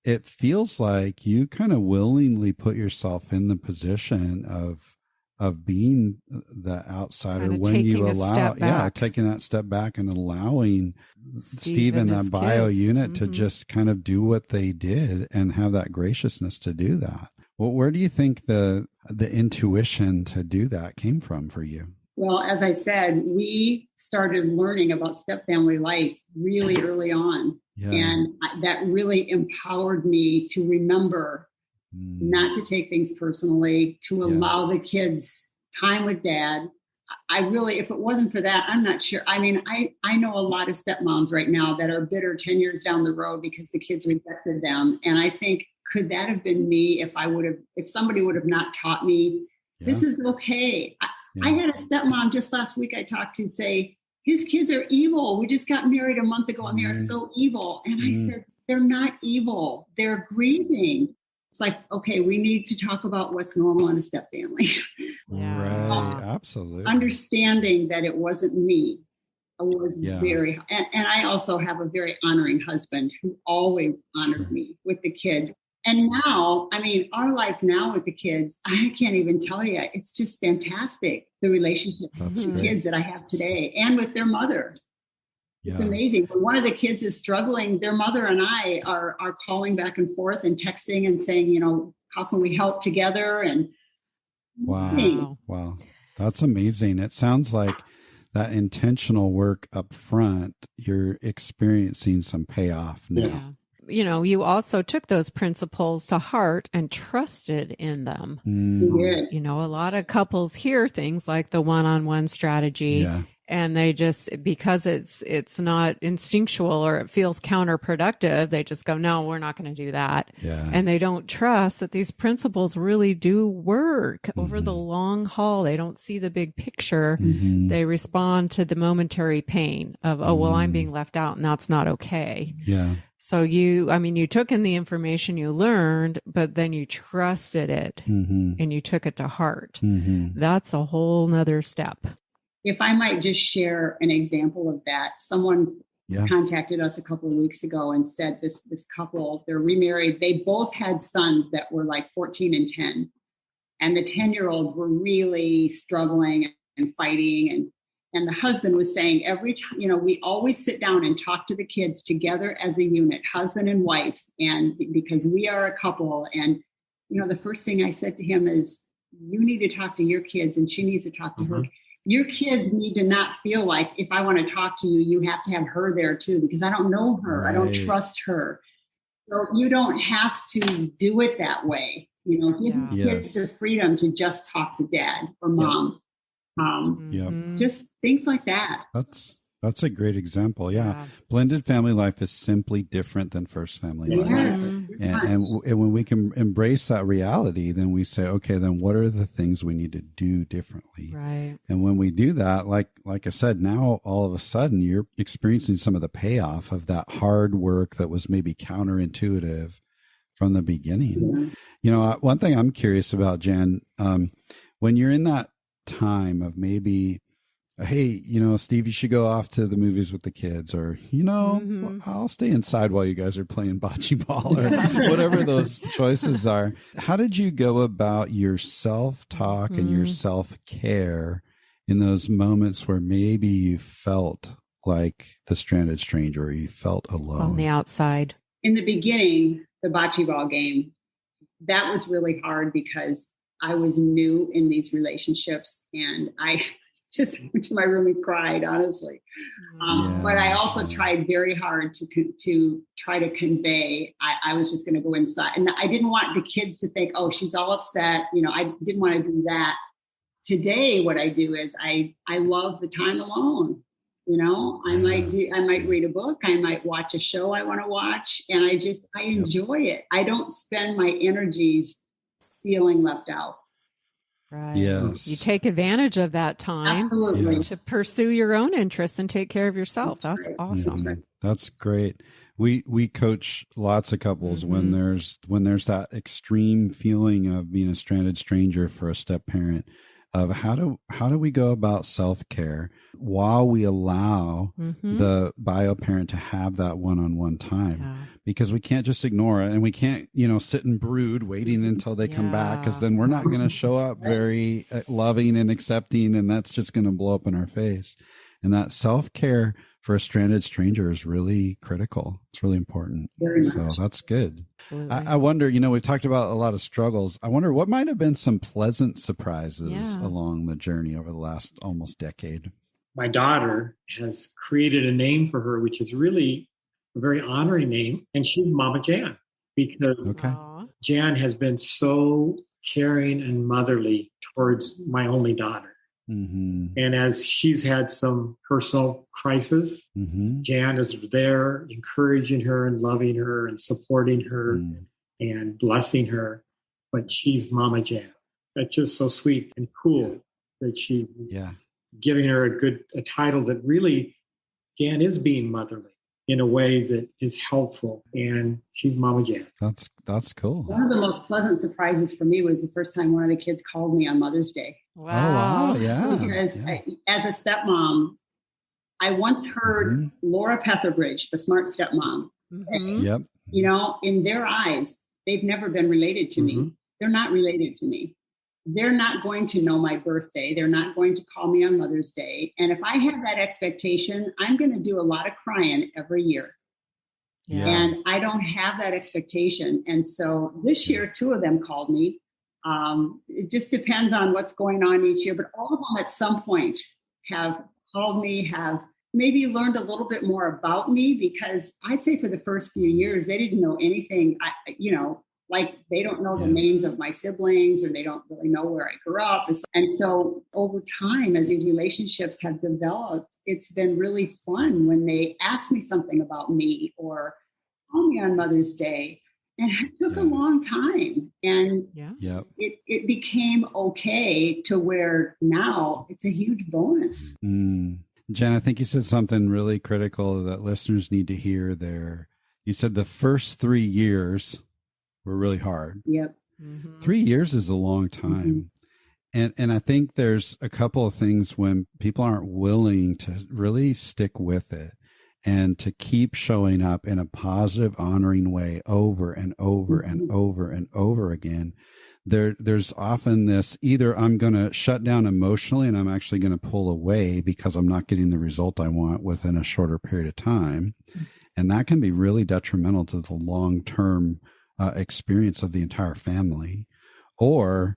it feels like you kind of willingly put yourself in the position of being the outsider when you allow, taking that step back and allowing Steve and that bio unit to just kind of do what they did and have that graciousness to do that. Well, where do you think the intuition to do that came from for you? Well, as I said, we started learning about step-family life really early on. Yeah. And that really empowered me to remember not to take things personally, to allow the kids time with dad. I really, if it wasn't for that, I'm not sure. I mean, I know a lot of stepmoms right now that are bitter 10 years down the road because the kids rejected them. And I think, could that have been me if somebody would have not taught me, this is okay. I had a stepmom just last week I talked to say, his kids are evil. We just got married a month ago and they are so evil. And I said, they're not evil. They're grieving. It's like, okay, we need to talk about what's normal in a step family. Right. Absolutely. Understanding that it wasn't me. I was very, and I also have a very honoring husband who always honored me with the kids. And now, I mean, our life now with the kids, I can't even tell you. It's just fantastic. The relationship with the kids that I have today and with their mother. It's amazing. When one of the kids is struggling, their mother and I are calling back and forth and texting and saying, you know, how can we help together? And wow. That's amazing. It sounds like that intentional work up front, you're experiencing some payoff now. Yeah. You know, you also took those principles to heart and trusted in them. You know, a lot of couples hear things like the one-on-one strategy, and they just, because it's not instinctual or it feels counterproductive, they just go, no, we're not going to do that. And they don't trust that these principles really do work over the long haul. They don't see the big picture. They respond to the momentary pain of, oh, well, I'm being left out and that's not okay. So you took in the information you learned, but then you trusted it and you took it to heart. That's a whole nother step. If I might just share an example of that, someone contacted us a couple of weeks ago and said this couple, they're remarried. They both had sons that were like 14 and 10. And the 10-year-olds were really struggling and fighting. And the husband was saying every time, you know, we always sit down and talk to the kids together as a unit, husband and wife, and because we are a couple. And, you know, the first thing I said to him is, you need to talk to your kids and she needs to talk to her. Your kids need to not feel like if I want to talk to you, you have to have her there too, because I don't know her. I don't trust her. So you don't have to do it that way. You know, give kids the freedom to just talk to dad or mom. Just things like that. That's a great example. Blended family life is simply different than first family life. And when we can embrace that reality, then we say, okay, then what are the things we need to do differently? And when we do that, like I said, now all of a sudden you're experiencing some of the payoff of that hard work that was maybe counterintuitive from the beginning. You know, one thing I'm curious about, Jan, when you're in that time of maybe, hey, you know, Steve, you should go off to the movies with the kids, or, you know, I'll stay inside while you guys are playing bocce ball, or whatever those choices are. How did you go about your self-talk and your self-care in those moments where maybe you felt like the stranded stranger, or you felt alone? On the outside. In the beginning, the bocce ball game, that was really hard because I was new in these relationships, and I just went to my room and cried, honestly. But I also tried very hard to try to convey, I was just going to go inside. And I didn't want the kids to think, oh, she's all upset. You know, I didn't want to do that. Today, what I do is I love the time alone. You know, I might read a book. I might watch a show I want to watch. And I enjoy it. I don't spend my energies feeling left out. Right. Yes. You take advantage of that time to pursue your own interests and take care of yourself. That's awesome. That's great. We coach lots of couples when there's that extreme feeling of being a stranded stranger for a step parent, of how do we go about self-care while we allow the bio parent to have that one-on-one time, because we can't just ignore it, and we can't, you know, sit and brood waiting until they come back, because then we're not going to show up very loving and accepting, and that's just going to blow up in our face. And that self-care for a stranded stranger is really critical. It's really important. So that's good. I wonder, you know, we've talked about a lot of struggles. I wonder what might have been some pleasant surprises along the journey over the last almost decade. My daughter has created a name for her, which is really a very honoring name. And she's Mama Jan, because Jan has been so caring and motherly towards my only daughter. And as she's had some personal crisis, Jan is there encouraging her and loving her and supporting her and blessing her. But she's Mama Jan. That's just so sweet and cool that she's giving her a title that really, Jan is being motherly in a way that is helpful, and she's Mama Jan. That's cool. One of the most pleasant surprises for me was the first time one of the kids called me on Mother's Day. Wow. Oh, wow. Yeah. Because as a stepmom, I once heard Laura Petherbridge, the smart stepmom, say, you know, in their eyes, they've never been related to me. They're not related to me. They're not going to know my birthday. They're not going to call me on Mother's Day. And if I have that expectation, I'm going to do a lot of crying every year. Yeah. And I don't have that expectation. And so this year, 2 of them called me. It just depends on what's going on each year. But all of them at some point have called me, have maybe learned a little bit more about me, because I'd say for the first few years, they didn't know anything, like they don't know the names of my siblings, or they don't really know where I grew up. And so over time, as these relationships have developed, it's been really fun when they ask me something about me or call me on Mother's Day. And it took a long time. And it became okay to where now it's a huge bonus. Jen, I think you said something really critical that listeners need to hear there. You said the first 3 years were really hard. Yep. 3 years is a long time. And I think there's a couple of things when people aren't willing to really stick with it and to keep showing up in a positive, honoring way over and over and over and over again. There's often this, either I'm going to shut down emotionally and I'm actually going to pull away because I'm not getting the result I want within a shorter period of time. And that can be really detrimental to the long-term experience of the entire family. Or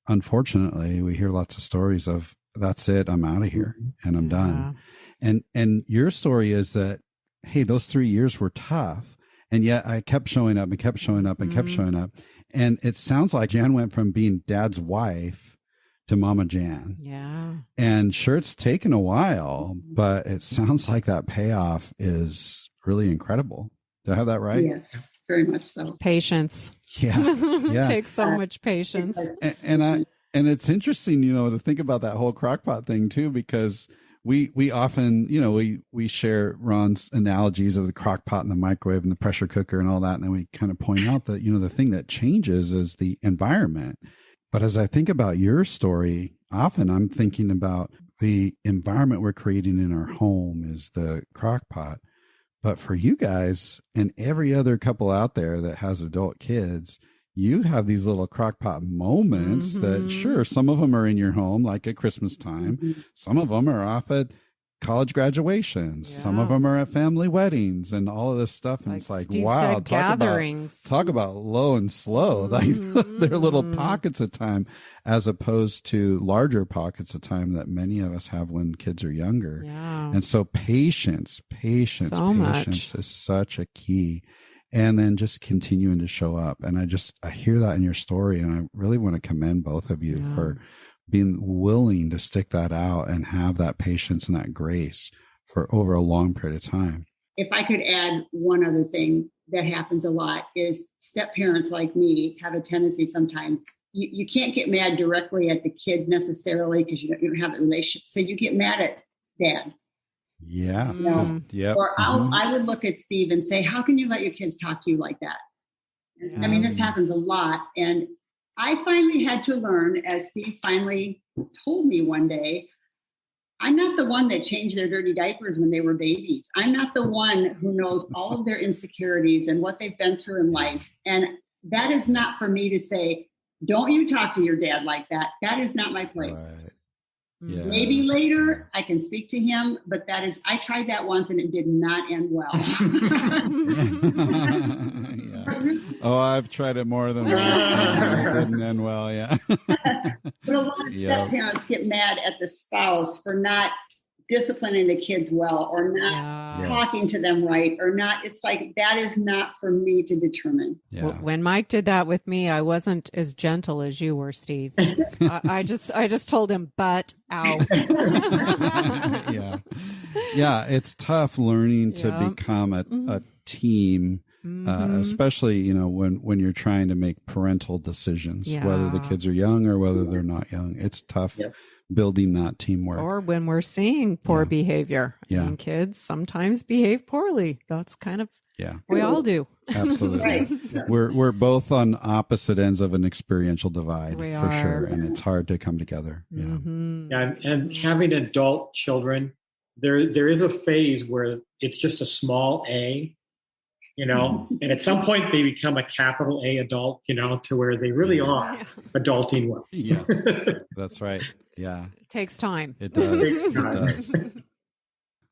unfortunately, we hear lots of stories of, that's it, I'm out of here and I'm done. And your story is that, hey, those 3 years were tough. And yet I kept showing up and kept showing up and kept showing up. And it sounds like Jan went from being Dad's wife to Mama Jan. Yeah. And sure, it's taken a while, but it sounds like that payoff is really incredible. Do I have that right? Yes, very much so. Patience. Yeah. It takes so much patience. And it's interesting, to think about that whole crockpot thing too, because we often, we share Ron's analogies of the crock pot and the microwave and the pressure cooker and all that. And then we kind of point out that, the thing that changes is the environment. But as I think about your story, often I'm thinking about the environment we're creating in our home is the crock pot. But for you guys and every other couple out there that has adult kids, you have these little crockpot moments that, sure, some of them are in your home, like at Christmas time. Some of them are off at college gragraduations. Some of them are at family weddings and all of this stuff. And it's like, Steve wow, said, gatherings. Talk about low and slow. Like they're little pockets of time as opposed to larger pockets of time that many of us have when kids are younger. Yeah. And so patience is such a key. And then just continuing to show up. And I hear that in your story. And I really want to commend both of you for being willing to stick that out and have that patience and that grace for over a long period of time. If I could add one other thing that happens a lot is step parents like me have a tendency sometimes, you can't get mad directly at the kids necessarily because you don't have a relationship. So you get mad at Dad. Yeah. Or I would look at Steve and say, how can you let your kids talk to you like that? I mean, this happens a lot. And I finally had to learn, as Steve finally told me one day, I'm not the one that changed their dirty diapers when they were babies. I'm not the one who knows all of their insecurities and what they've been through in life. And that is not for me to say, don't you talk to your dad like that. That is not my place. Right. Yeah. Maybe later I can speak to him, but I tried that once and it did not end well. Oh, I've tried it more than once. It didn't end well. Yeah. But a lot of step parents get mad at the spouse for not disciplining the kids well or not talking to them right or not. It's like, that is not for me to determine. Yeah. Well, when Mike did that with me, I wasn't as gentle as you were, Steve. I just told him, butt out. Yeah. It's tough learning to become a team, especially, when you're trying to make parental decisions, whether the kids are young or whether they're not young. It's tough. Building that teamwork. Or when we're seeing poor behavior. And kids sometimes behave poorly. That's kind of, we all do. Absolutely. We're both on opposite ends of an experiential divide for sure. And it's hard to come together. And having adult children, there is a phase where it's just a small A. and at some point they become a capital A adult, to where they really are adulting well. Yeah, that's right. Yeah. It takes time. It does. It does.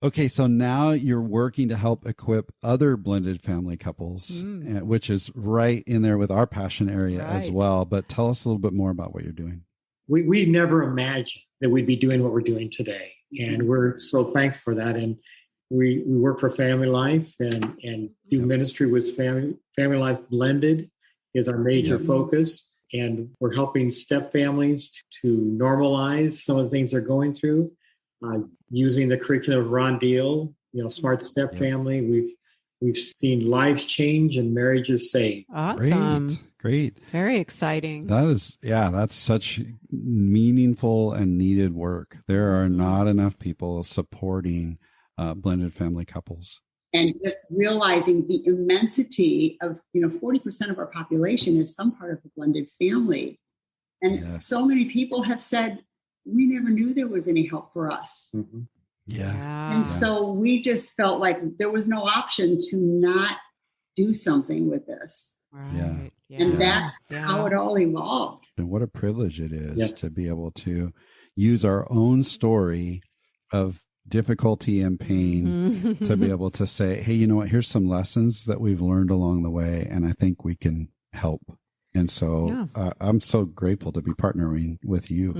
Okay, so now you're working to help equip other blended family couples, which is right in there with our passion area as well. But tell us a little bit more about what you're doing. We never imagined that we'd be doing what we're doing today. And we're so thankful for that. And we work for Family Life and do ministry with Family Life Blended is our major focus. And we're helping step families to normalize some of the things they're going through. Using the curriculum of Ron Deal, Smart Step Family, we've seen lives change and marriages saved. Awesome. Great. Very exciting. That's such meaningful and needed work. There are not enough people supporting blended family couples. And just realizing the immensity of, 40% of our population is some part of a blended family. And so many people have said, we never knew there was any help for us. Mm-hmm. Yeah. And so we just felt like there was no option to not do something with this. Right. Yeah. And that's how it all evolved. And what a privilege it is to be able to use our own story of difficulty and pain to be able to say, hey, you know what, here's some lessons that we've learned along the way, and I think we can help. And so I'm so grateful to be partnering with you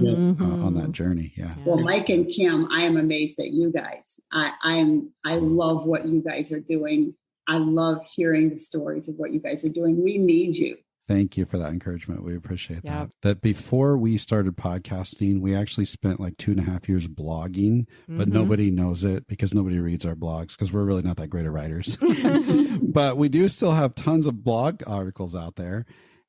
on that journey. Yeah. Well, Mike and Kim, I am amazed at you guys. I love what you guys are doing. I love hearing the stories of what you guys are doing. We need you. Thank you for that encouragement. We appreciate that. That before we started podcasting, we actually spent like 2.5 years blogging, but nobody knows it because nobody reads our blogs because we're really not that great at writers. But we do still have tons of blog articles out there.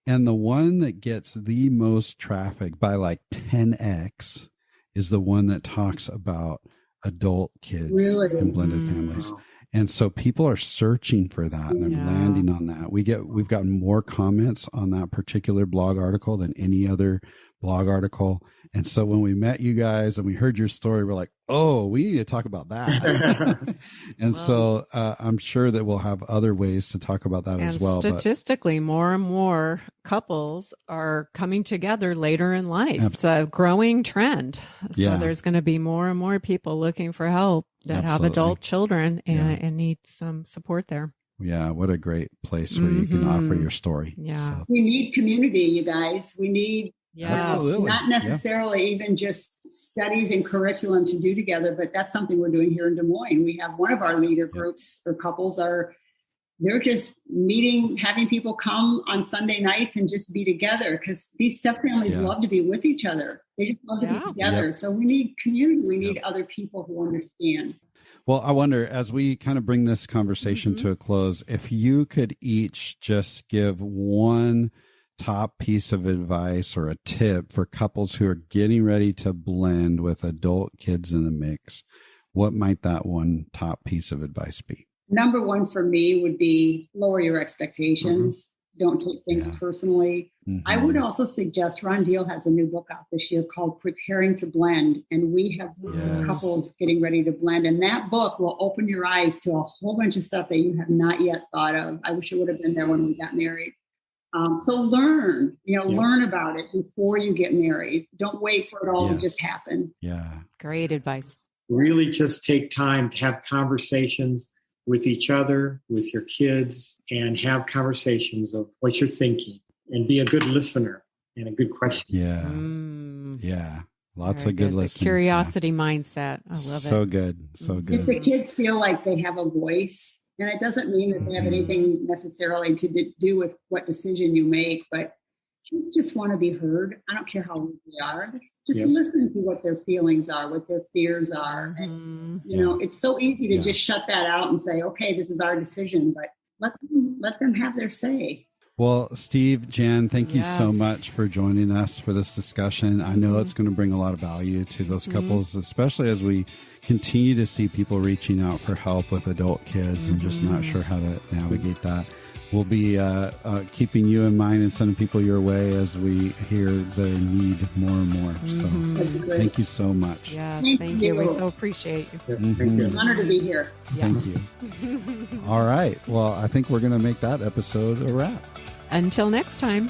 And the one that gets the most traffic by like 10x is the one that talks about adult kids and blended families. And so people are searching for that and they're landing on that. We've gotten more comments on that particular blog article than any other blog article. And so when we met you guys and we heard your story, we're like, oh, we need to talk about that. And so I'm sure that we'll have other ways to talk about that as well. Statistically, more and more couples are coming together later in life. It's a growing trend. So there's going to be more and more people looking for help that have adult children and need some support there. Yeah, what a great place where you can offer your story. Yeah. So. We need community, you guys. We need Absolutely. Not necessarily even just studies and curriculum to do together, but that's something we're doing here in Des Moines. We have one of our leader groups or couples they're just meeting, having people come on Sunday nights and just be together because these step families love to be with each other. They just love to be together. So we need community. We need other people who understand. Well, I wonder, as we kind of bring this conversation to a close, if you could each just give one top piece of advice or a tip for couples who are getting ready to blend with adult kids in the mix, what might that one top piece of advice be? Number one for me would be lower your expectations. Don't take things personally. I would also suggest Ron Deal has a new book out this year called Preparing to Blend. And we have couples getting ready to blend. And that book will open your eyes to a whole bunch of stuff that you have not yet thought of. I wish it would have been there when we got married. So learn about it before you get married. Don't wait for it all to just happen. Yeah. Great advice. Really just take time to have conversations with each other, with your kids, and have conversations of what you're thinking and be a good listener and a good question. Yeah. Yeah. Lots of good listening. The curiosity mindset. I love it. So good. So good. If the kids feel like they have a voice, and it doesn't mean that they have anything necessarily to do with what decision you make, but kids just want to be heard. I don't care how old they are. Just listen to what their feelings are, what their fears are. And, it's so easy to just shut that out and say, okay, this is our decision, but let them have their say. Well, Steve, Jan, thank you so much for joining us for this discussion. I know it's going to bring a lot of value to those couples, especially as we continue to see people reaching out for help with adult kids and just not sure how to navigate that. we'll be keeping you in mind and sending people your way as we hear the need more and more. So thank you so much. Yes, thank you. We so appreciate you. Thank you. It's an honor to be here. Yes. Thank you. All right. Well, I think we're going to make that episode a wrap. Until next time.